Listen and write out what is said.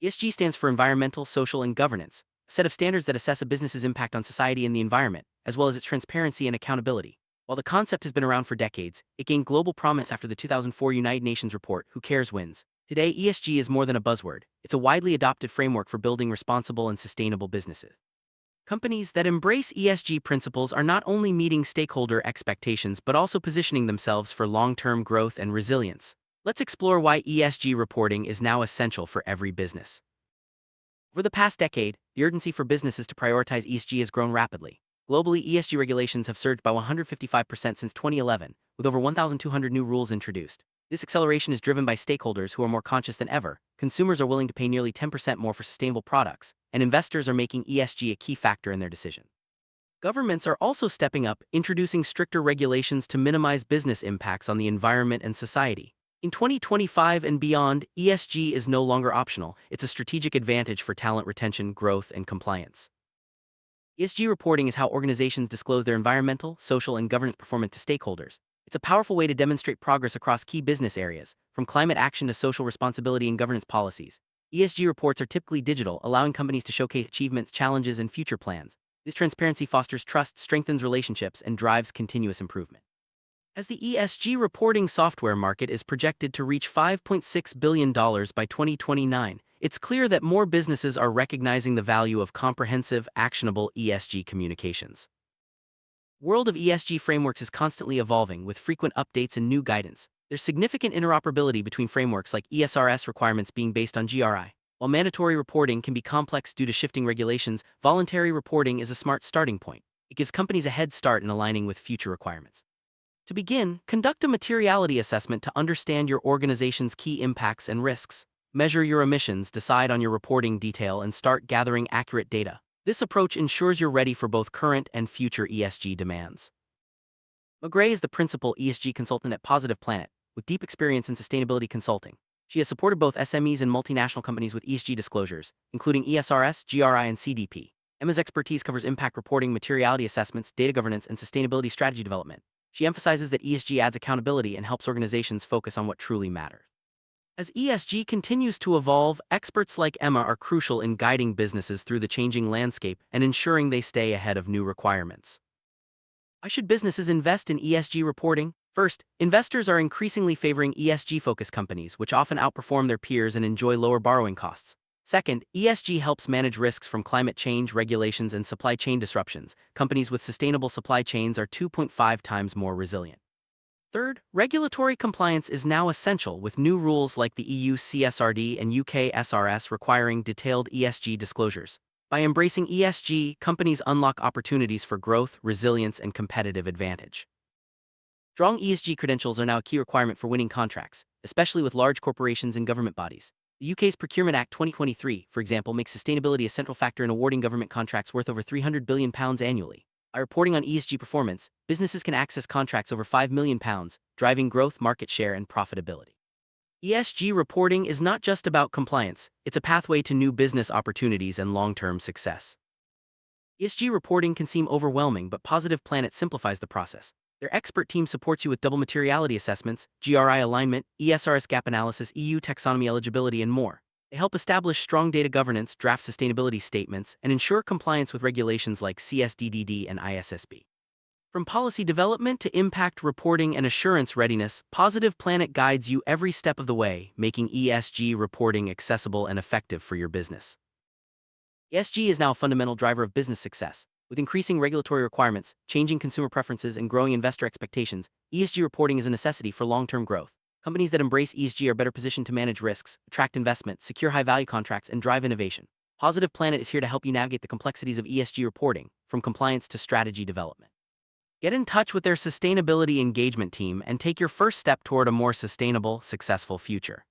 ESG stands for Environmental, Social, and Governance, a set of standards that assess a business's impact on society and the environment, as well as its transparency and accountability. While the concept has been around for decades, it gained global prominence after the 2004 United Nations report, Who Cares Wins. Today, ESG is more than a buzzword. It's a widely adopted framework for building responsible and sustainable businesses. Companies that embrace ESG principles are not only meeting stakeholder expectations but also positioning themselves for long-term growth and resilience. Let's explore why ESG reporting is now essential for every business. Over the past decade, the urgency for businesses to prioritize ESG has grown rapidly. Globally, ESG regulations have surged by 155% since 2011, with over 1,200 new rules introduced. This acceleration is driven by stakeholders who are more conscious than ever. Consumers are willing to pay nearly 10% more for sustainable products, and investors are making ESG a key factor in their decision. Governments are also stepping up, introducing stricter regulations to minimize business impacts on the environment and society. In 2025 and beyond, ESG is no longer optional. It's a strategic advantage for talent retention, growth, and compliance. ESG reporting is how organizations disclose their environmental, social, and governance performance to stakeholders. It's a powerful way to demonstrate progress across key business areas, from climate action to social responsibility and governance policies. ESG reports are typically digital, allowing companies to showcase achievements, challenges, and future plans. This transparency fosters trust, strengthens relationships, and drives continuous improvement. As the ESG reporting software market is projected to reach $5.6 billion by 2029, it's clear that more businesses are recognizing the value of comprehensive, actionable ESG communications. The world of ESG frameworks is constantly evolving, with frequent updates and new guidance. There's significant interoperability between frameworks, like ESRS requirements being based on GRI. While mandatory reporting can be complex due to shifting regulations, voluntary reporting is a smart starting point. It gives companies a head start in aligning with future requirements. To begin, conduct a materiality assessment to understand your organization's key impacts and risks. Measure your emissions, decide on your reporting detail, and start gathering accurate data. This approach ensures you're ready for both current and future ESG demands. McGray is the principal ESG consultant at Positive Planet, with deep experience in sustainability consulting. She has supported both SMEs and multinational companies with ESG disclosures, including ESRS, GRI, and CDP. Emma's expertise covers impact reporting, materiality assessments, data governance, and sustainability strategy development. She emphasizes that ESG adds accountability and helps organizations focus on what truly matters. As ESG continues to evolve, experts like Emma are crucial in guiding businesses through the changing landscape and ensuring they stay ahead of new requirements. Why should businesses invest in ESG reporting? First, investors are increasingly favoring ESG-focused companies, which often outperform their peers and enjoy lower borrowing costs. Second, ESG helps manage risks from climate change, regulations, and supply chain disruptions. Companies with sustainable supply chains are 2.5 times more resilient. Third, regulatory compliance is now essential, with new rules like the EU CSRD and UK SRS requiring detailed ESG disclosures. By embracing ESG, companies unlock opportunities for growth, resilience, and competitive advantage. Strong ESG credentials are now a key requirement for winning contracts, especially with large corporations and government bodies. The UK's Procurement Act 2023, for example, makes sustainability a central factor in awarding government contracts worth over £300 billion annually. By reporting on ESG performance, businesses can access contracts over £5 million, driving growth, market share, and profitability. ESG reporting is not just about compliance, it's a pathway to new business opportunities and long-term success. ESG reporting can seem overwhelming, but Positive Planet simplifies the process. Their expert team supports you with double materiality assessments, GRI alignment, ESRS gap analysis, EU taxonomy eligibility, and more. They help establish strong data governance, draft sustainability statements, and ensure compliance with regulations like CSDDD and ISSB. From policy development to impact reporting and assurance readiness, Positive Planet guides you every step of the way, making ESG reporting accessible and effective for your business. ESG is now a fundamental driver of business success. With increasing regulatory requirements, changing consumer preferences, and growing investor expectations, ESG reporting is a necessity for long-term growth. Companies that embrace ESG are better positioned to manage risks, attract investment, secure high-value contracts, and drive innovation. Positive Planet is here to help you navigate the complexities of ESG reporting, from compliance to strategy development. Get in touch with their sustainability engagement team and take your first step toward a more sustainable, successful future.